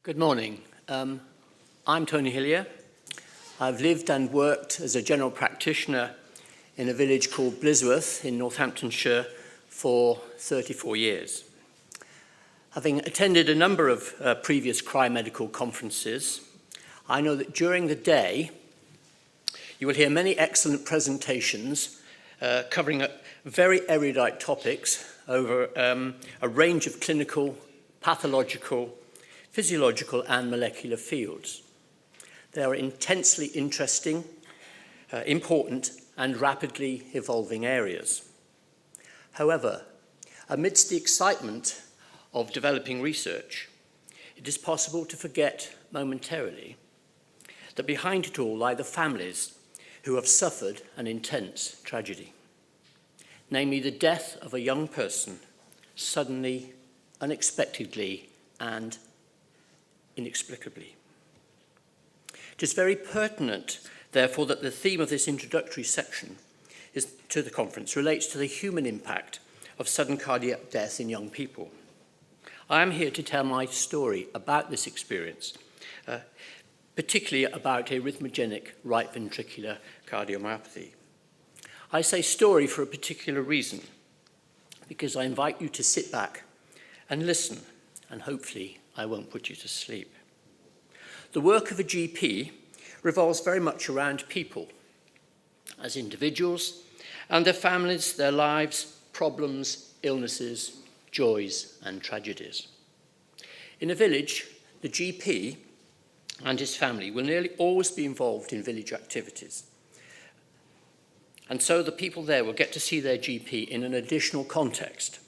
Good morning. I'm Tony Hillier. I've lived and worked as a general practitioner in a village called Blisworth in Northamptonshire for 34 years. Having attended a number of previous cryo-medical conferences, I know that during the day you will hear many excellent presentations covering very erudite topics over a range of clinical, pathological, physiological and molecular fields. They are intensely interesting, important and rapidly evolving areas. However, amidst the excitement of developing research, it is possible to forget momentarily that behind it all lie the families who have suffered an intense tragedy, namely the death of a young person suddenly, unexpectedly and inexplicably. It is very pertinent, therefore, that the theme of this introductory section to the conference relates to the human impact of sudden cardiac death in young people. I am here to tell my story about this experience, particularly about arrhythmogenic right ventricular cardiomyopathy. I say story for a particular reason, because I invite you to sit back and listen, and hopefully I won't put you to sleep. The work of a GP revolves very much around people, as individuals, and their families, their lives, problems, illnesses, joys, and tragedies. In a village, the GP and his family will nearly always be involved in village activities. And so the people there will get to see their GP in an additional context.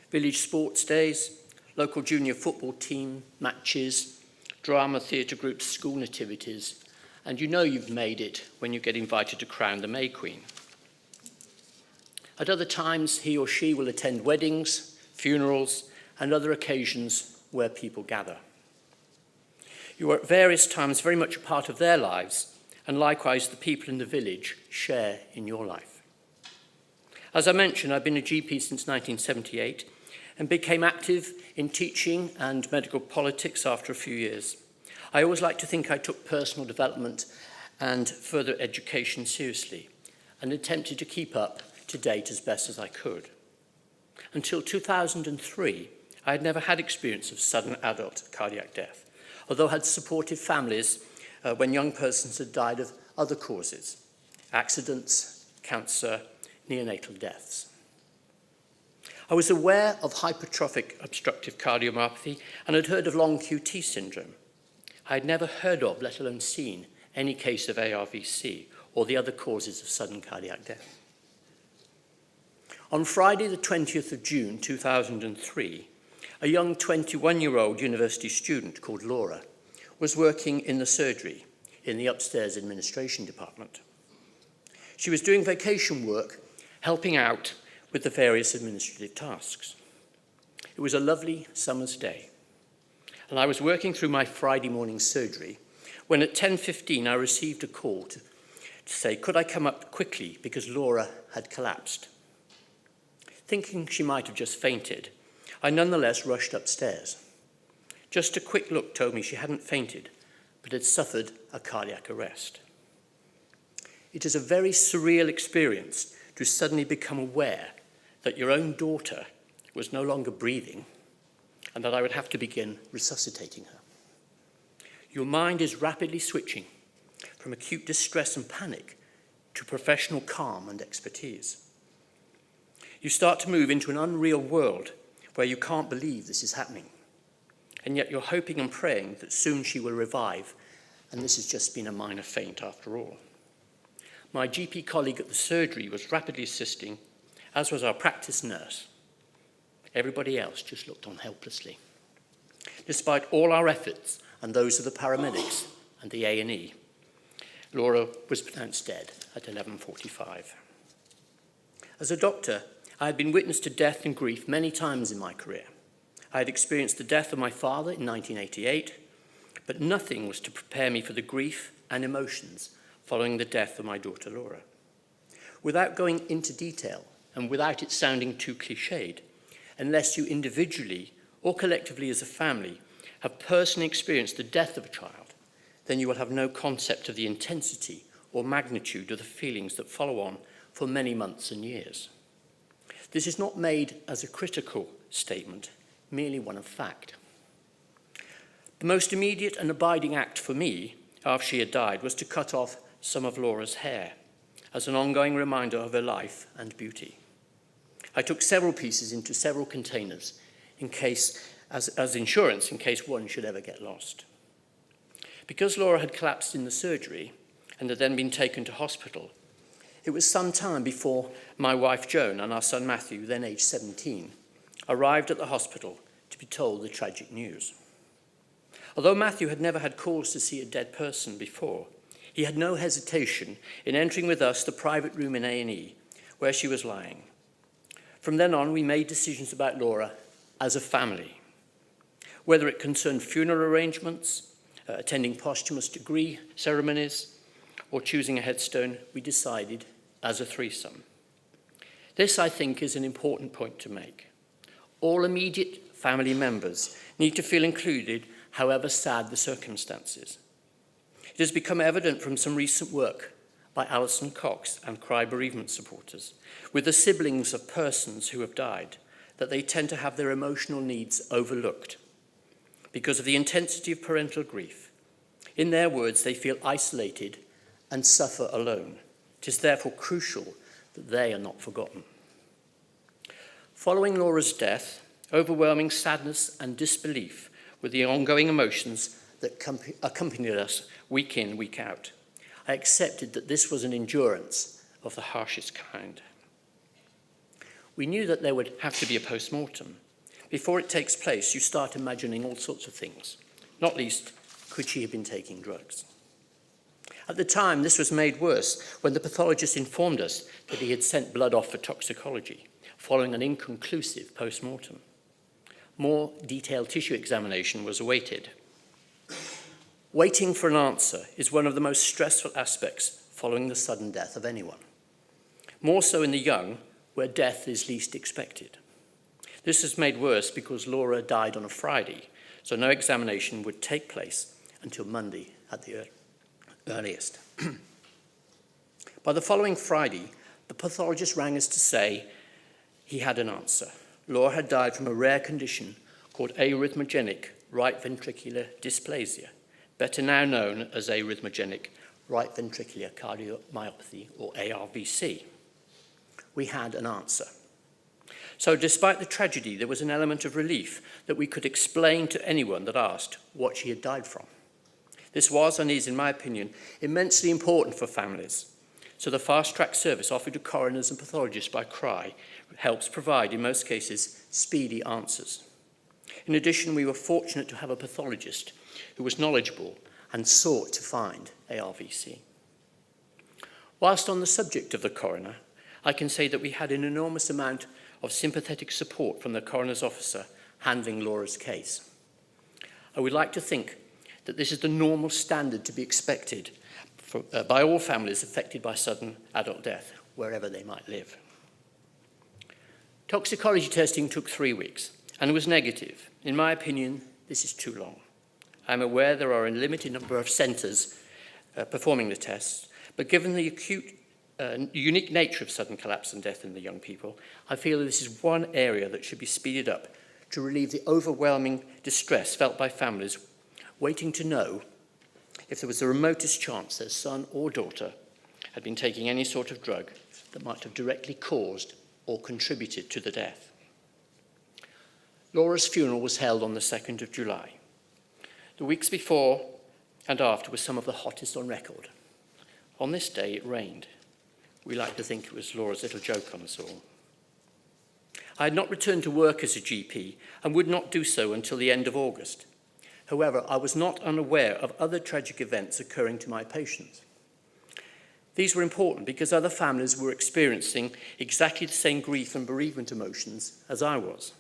Village sports days, local junior football team matches, drama theatre groups, school nativities, and you know you've made it when you get invited to crown the May Queen. At other times, he or she will attend weddings, funerals, and other occasions where people gather. You are at various times very much a part of their lives, and likewise the people in the village share in your life. As I mentioned, I've been a GP since 1978, and became active in teaching and medical politics after a few years. I always like to think I took personal development and further education seriously and attempted to keep up to date as best as I could. Until 2003, I had never had experience of sudden adult cardiac death, although I had supported families when young persons had died of other causes, accidents, cancer, neonatal deaths. I was aware of hypertrophic obstructive cardiomyopathy and had heard of long QT syndrome. I had never heard of, let alone seen, any case of ARVC or the other causes of sudden cardiac death. On Friday, the 20th of June, 2003, a young 21-year-old university student called Laura was working in the surgery in the upstairs administration department. She was doing vacation work, helping out with the various administrative tasks. It was a lovely summer's day, and I was working through my Friday morning surgery when at 10:15 I received a call to say, could I come up quickly because Laura had collapsed. Thinking she might have just fainted, I nonetheless rushed upstairs. Just a quick look told me she hadn't fainted, but had suffered a cardiac arrest. It is a very surreal experience to suddenly become aware that your own daughter was no longer breathing and that I would have to begin resuscitating her. Your mind is rapidly switching from acute distress and panic to professional calm and expertise. You start to move into an unreal world where you can't believe this is happening, and yet you're hoping and praying that soon she will revive, and this has just been a minor faint after all. My GP colleague at the surgery was rapidly assisting, as was our practice nurse. Everybody else just looked on helplessly. Despite all our efforts and those of the paramedics and the A&E, Laura was pronounced dead at 11:45. As a doctor, I had been witness to death and grief many times in my career. I had experienced the death of my father in 1988, but nothing was to prepare me for the grief and emotions following the death of my daughter Laura. Without going into detail, and without it sounding too cliched, unless you individually or collectively as a family have personally experienced the death of a child, then you will have no concept of the intensity or magnitude of the feelings that follow on for many months and years. This is not made as a critical statement, merely one of fact. The most immediate and abiding act for me, after she had died, was to cut off some of Laura's hair, as an ongoing reminder of her life and beauty. I took several pieces into several containers in case, as insurance, in case one should ever get lost. Because Laura had collapsed in the surgery and had then been taken to hospital, it was some time before my wife Joan and our son Matthew, then aged 17, arrived at the hospital to be told the tragic news. Although Matthew had never had cause to see a dead person before, he had no hesitation in entering with us the private room in A&E where she was lying. From then on, we made decisions about Laura as a family. Whether it concerned funeral arrangements, attending posthumous degree ceremonies, or choosing a headstone, we decided as a threesome. This, I think, is an important point to make. All immediate family members need to feel included, however sad the circumstances. It has become evident from some recent work by Alison Cox and Cry Bereavement supporters with the siblings of persons who have died that they tend to have their emotional needs overlooked because of the intensity of parental grief. In their words, they feel isolated and suffer alone. It is therefore crucial that they are not forgotten. Following Laura's death, overwhelming sadness and disbelief were the ongoing emotions that accompanied us week in, week out. I accepted that this was an endurance of the harshest kind. We knew that there would have to be a post-mortem. Before it takes place, you start imagining all sorts of things, not least, could she have been taking drugs? At the time, this was made worse when the pathologist informed us that he had sent blood off for toxicology, following an inconclusive post-mortem. More detailed tissue examination was awaited. Waiting for an answer is one of the most stressful aspects following the sudden death of anyone, more so in the young, where death is least expected. This is made worse because Laura died on a Friday, so no examination would take place until Monday at the earliest. By the following Friday, the pathologist rang us to say he had an answer. Laura had died from a rare condition called arrhythmogenic right ventricular dysplasia, better now known as arrhythmogenic right ventricular cardiomyopathy, or ARVC. We had an answer. So despite the tragedy, there was an element of relief that we could explain to anyone that asked what she had died from. This was, and is, in my opinion, immensely important for families. So the fast-track service offered to coroners and pathologists by CRY helps provide, in most cases, speedy answers. In addition, we were fortunate to have a pathologist who was knowledgeable and sought to find ARVC. Whilst on the subject of the coroner, I can say that we had an enormous amount of sympathetic support from the coroner's officer handling Laura's case. I would like to think that this is the normal standard to be expected by all families affected by sudden adult death, wherever they might live. Toxicology testing took 3 weeks and was negative. In my opinion, this is too long. I'm aware there are a limited number of centres performing the tests, but given the unique nature of sudden collapse and death in the young people, I feel this is one area that should be speeded up to relieve the overwhelming distress felt by families waiting to know if there was the remotest chance their son or daughter had been taking any sort of drug that might have directly caused or contributed to the death. Laura's funeral was held on the 2nd of July. The weeks before and after were some of the hottest on record. On this day, it rained. We like to think it was Laura's little joke on us all. I had not returned to work as a GP and would not do so until the end of August. However, I was not unaware of other tragic events occurring to my patients. These were important because other families were experiencing exactly the same grief and bereavement emotions as I was.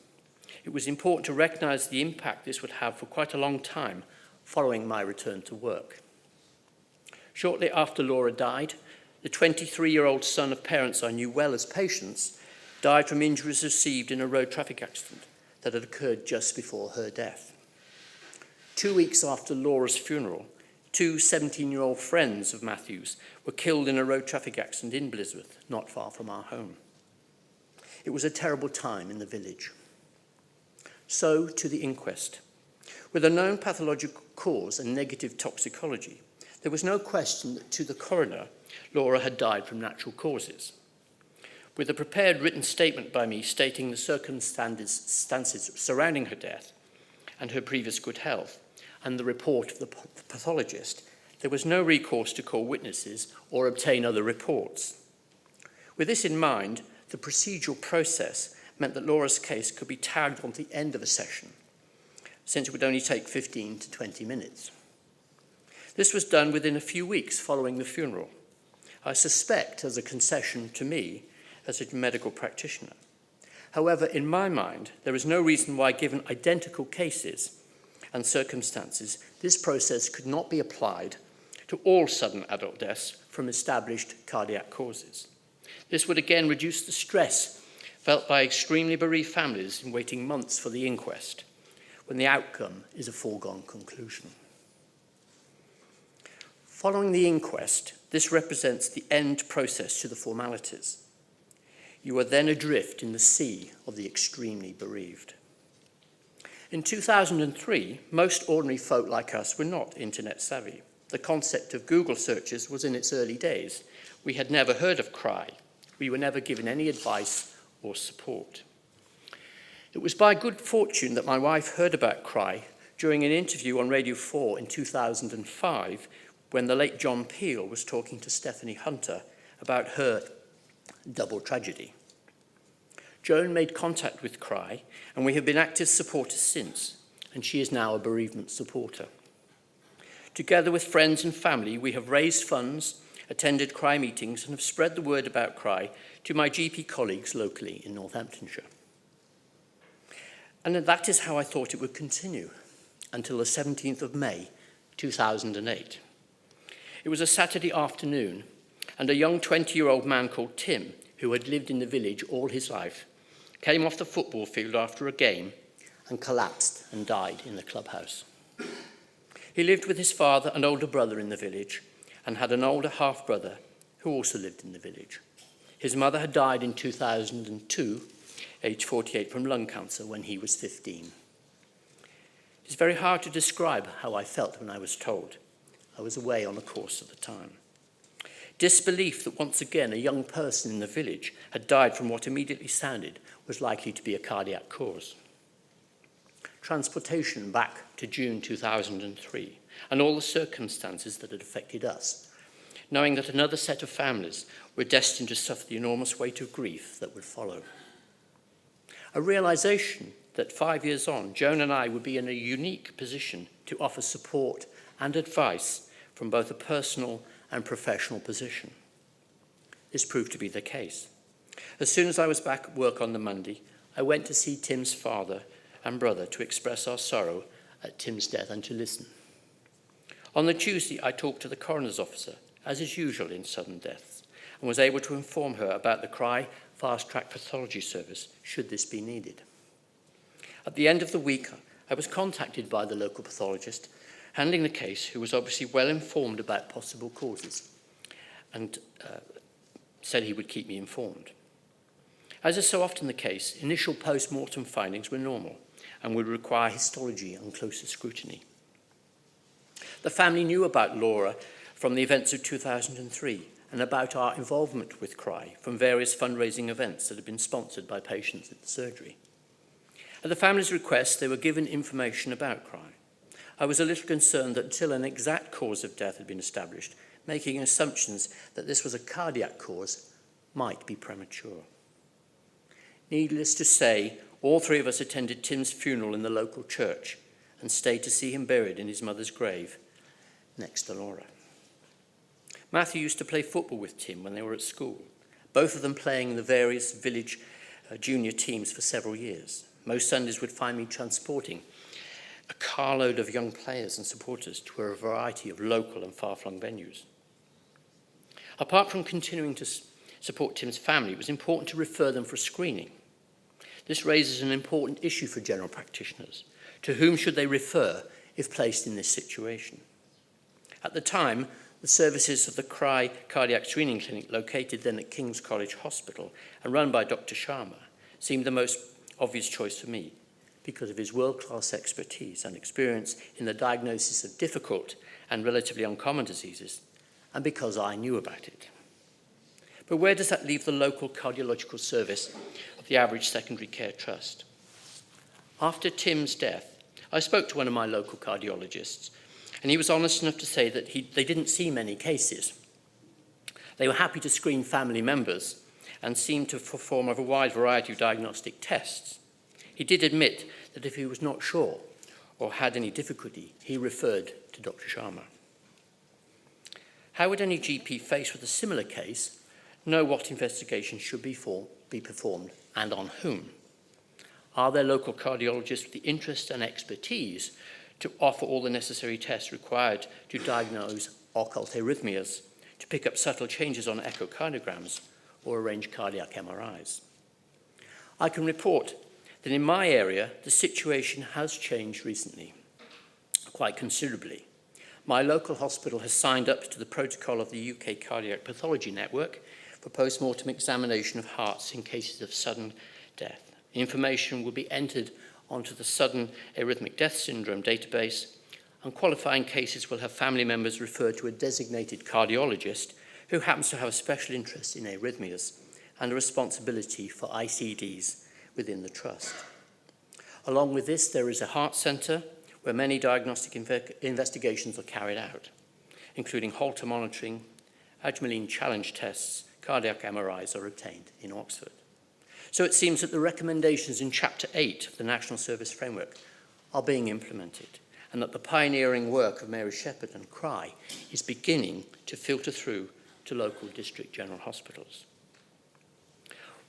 It was important to recognise the impact this would have for quite a long time following my return to work. Shortly after Laura died, the 23-year-old son of parents I knew well as patients died from injuries received in a road traffic accident that had occurred just before her death. 2 weeks after Laura's funeral, two 17-year-old friends of Matthew's were killed in a road traffic accident in Blisworth, not far from our home. It was a terrible time in the village. So to the inquest. With a known pathological cause and negative toxicology, there was no question that to the coroner, Laura had died from natural causes. With a prepared written statement by me stating the circumstances surrounding her death and her previous good health, and the report of the pathologist, there was no recourse to call witnesses or obtain other reports. With this in mind, the procedural process meant that Laura's case could be tagged on the end of a session, since it would only take 15 to 20 minutes. This was done within a few weeks following the funeral, I suspect as a concession to me as a medical practitioner. However, in my mind, there is no reason why, given identical cases and circumstances, this process could not be applied to all sudden adult deaths from established cardiac causes. This would again reduce the stress felt by extremely bereaved families in waiting months for the inquest, when the outcome is a foregone conclusion. Following the inquest, this represents the end process to the formalities. You are then adrift in the sea of the extremely bereaved. In 2003, most ordinary folk like us were not internet savvy. The concept of Google searches was in its early days. We had never heard of CRY. We were never given any advice or support. It was by good fortune that my wife heard about CRY during an interview on Radio 4 in 2005, when the late John Peel was talking to Stephanie Hunter about her double tragedy. Joan made contact with CRY, and we have been active supporters since, and she is now a bereavement supporter. Together with friends and family, we have raised funds, attended CRY meetings, and have spread the word about CRY to my GP colleagues locally in Northamptonshire. And that is how I thought it would continue until the 17th of May, 2008. It was a Saturday afternoon, and a young 20-year-old man called Tim, who had lived in the village all his life, came off the football field after a game and collapsed and died in the clubhouse. He lived with his father and older brother in the village and had an older half-brother who also lived in the village. His mother had died in 2002, aged 48, from lung cancer when he was 15. It's very hard to describe how I felt when I was told. I was away on a course at the time. Disbelief that once again a young person in the village had died from what immediately sounded was likely to be a cardiac cause. Transportation back to June 2003 and all the circumstances that had affected us, knowing that another set of families were destined to suffer the enormous weight of grief that would follow. A realization that 5 years on, Joan and I would be in a unique position to offer support and advice from both a personal and professional position. This proved to be the case. As soon as I was back at work on the Monday, I went to see Tim's father and brother to express our sorrow at Tim's death and to listen. On the Tuesday, I talked to the coroner's officer, as is usual in sudden deaths, and was able to inform her about the CRY fast-track pathology service, should this be needed. At the end of the week, I was contacted by the local pathologist handling the case, who was obviously well informed about possible causes and said he would keep me informed. As is so often the case, initial post-mortem findings were normal and would require histology and closer scrutiny. The family knew about Laura from the events of 2003 and about our involvement with CRY from various fundraising events that had been sponsored by patients at the surgery. At the family's request, they were given information about CRY. I was a little concerned that until an exact cause of death had been established, making assumptions that this was a cardiac cause might be premature. Needless to say, all three of us attended Tim's funeral in the local church and stayed to see him buried in his mother's grave next to Laura. Matthew used to play football with Tim when they were at school, both of them playing in the various village junior teams for several years. Most Sundays would find me transporting a carload of young players and supporters to a variety of local and far-flung venues. Apart from continuing to support Tim's family, it was important to refer them for screening. This raises an important issue for general practitioners. To whom should they refer if placed in this situation. At the time, the services of the CRY Cardiac Screening Clinic, located then at King's College Hospital and run by Dr. Sharma, seemed the most obvious choice for me because of his world-class expertise and experience in the diagnosis of difficult and relatively uncommon diseases, and because I knew about it. But where does that leave the local cardiological service of the average secondary care trust? After Tim's death, I spoke to one of my local cardiologists, and he was honest enough to say that they didn't see many cases. They were happy to screen family members and seemed to perform a wide variety of diagnostic tests. He did admit that if he was not sure or had any difficulty, he referred to Dr. Sharma. How would any GP faced with a similar case know what investigation should be performed and on whom? Are there local cardiologists with the interest and expertise to offer all the necessary tests required to diagnose occult arrhythmias, to pick up subtle changes on echocardiograms, or arrange cardiac MRIs? I can report that in my area, the situation has changed recently, quite considerably. My local hospital has signed up to the protocol of the UK Cardiac Pathology Network for post-mortem examination of hearts in cases of sudden death. Information will be entered onto the Sudden Arrhythmic Death Syndrome database, and qualifying cases will have family members referred to a designated cardiologist who happens to have a special interest in arrhythmias and a responsibility for ICDs within the trust. Along with this, there is a heart centre where many diagnostic investigations are carried out, including Holter monitoring, Ajmaline challenge tests, cardiac MRIs are obtained in Oxford. So it seems that the recommendations in Chapter 8 of the National Service Framework are being implemented, and that the pioneering work of Mary Shepherd and CRY is beginning to filter through to local district general hospitals.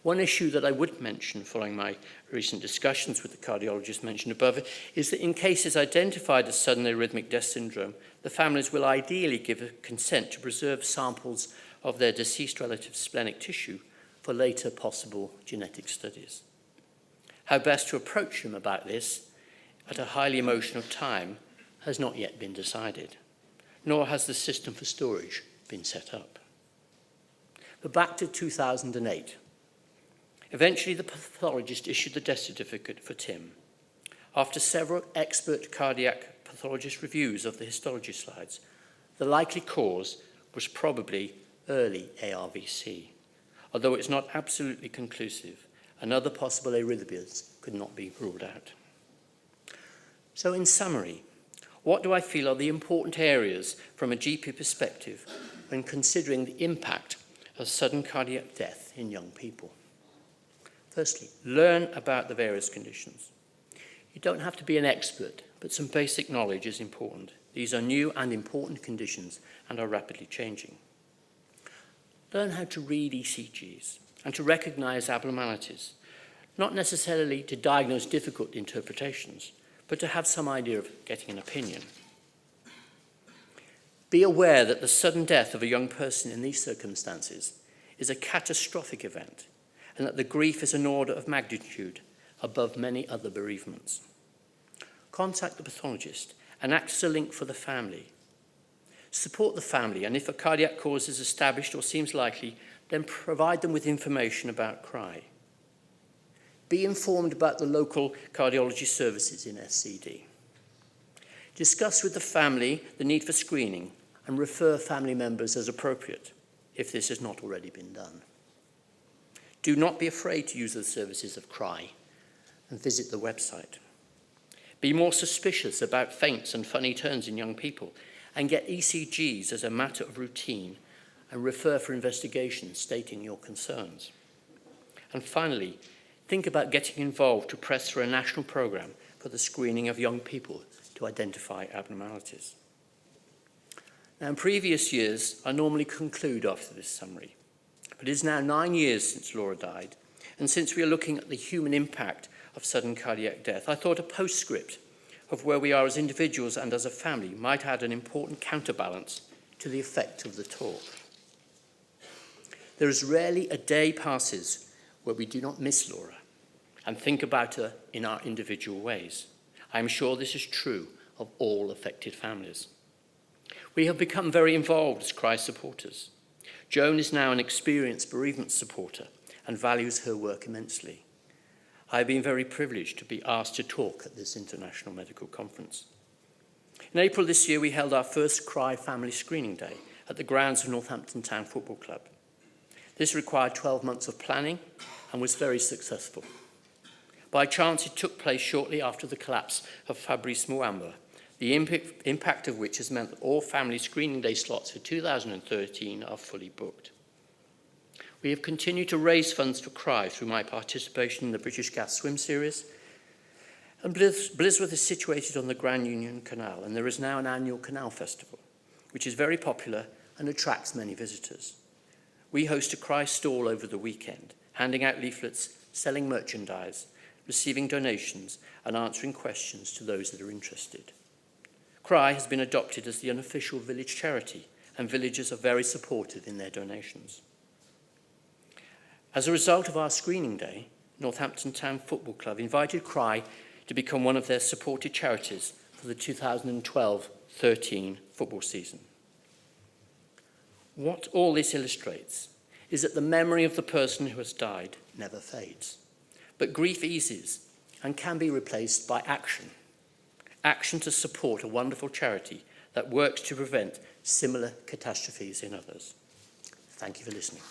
One issue that I would mention following my recent discussions with the cardiologist mentioned above is that in cases identified as sudden arrhythmic death syndrome, the families will ideally give a consent to preserve samples of their deceased relative's splenic tissue for later possible genetic studies. How best to approach them about this at a highly emotional time has not yet been decided, nor has the system for storage been set up. But back to 2008. Eventually, the pathologist issued the death certificate for Tim. After several expert cardiac pathologist reviews of the histology slides, the likely cause was probably early ARVC. Although it's not absolutely conclusive, and other possible arrhythmias could not be ruled out. So in summary, what do I feel are the important areas from a GP perspective when considering the impact of sudden cardiac death in young people? Firstly, learn about the various conditions. You don't have to be an expert, but some basic knowledge is important. These are new and important conditions and are rapidly changing. Learn how to read ECGs and to recognize abnormalities, not necessarily to diagnose difficult interpretations, but to have some idea of getting an opinion. Be aware that the sudden death of a young person in these circumstances is a catastrophic event, and that the grief is an order of magnitude above many other bereavements. Contact the pathologist and act as a link for the family. Support the family, and if a cardiac cause is established or seems likely, then provide them with information about CRY. Be informed about the local cardiology services in SCD. Discuss with the family the need for screening and refer family members as appropriate, if this has not already been done. Do not be afraid to use the services of CRY and visit the website. Be more suspicious about faints and funny turns in young people and get ECGs as a matter of routine and refer for investigation stating your concerns. And finally, think about getting involved to press for a national program for the screening of young people to identify abnormalities. Now, in previous years, I normally conclude after this summary. But it is now 9 years since Laura died, and since we are looking at the human impact of sudden cardiac death, I thought a postscript of where we are as individuals and as a family might add an important counterbalance to the effect of the talk. There is rarely a day passes where we do not miss Laura and think about her in our individual ways. I am sure this is true of all affected families. We have become very involved as Cry supporters. Joan is now an experienced bereavement supporter and values her work immensely. I have been very privileged to be asked to talk at this international medical conference. In April this year, we held our first Cry Family Screening Day at the grounds of Northampton Town Football Club. This required 12 months of planning and was very successful. By chance, it took place shortly after the collapse of Fabrice Muamba, the impact of which has meant that all family screening day slots for 2013 are fully booked. We have continued to raise funds for Cry through my participation in the British Gas Swim Series. And Blisworth is situated on the Grand Union Canal, and there is now an annual canal festival, which is very popular and attracts many visitors. We host a Cry stall over the weekend, handing out leaflets, selling merchandise, receiving donations, and answering questions to those that are interested. Cry has been adopted as the unofficial village charity, and villagers are very supportive in their donations. As a result of our screening day, Northampton Town Football Club invited Cry to become one of their supported charities for the 2012-13 football season. What all this illustrates is that the memory of the person who has died never fades, but grief eases and can be replaced by action. Action to support a wonderful charity that works to prevent similar catastrophes in others. Thank you for listening.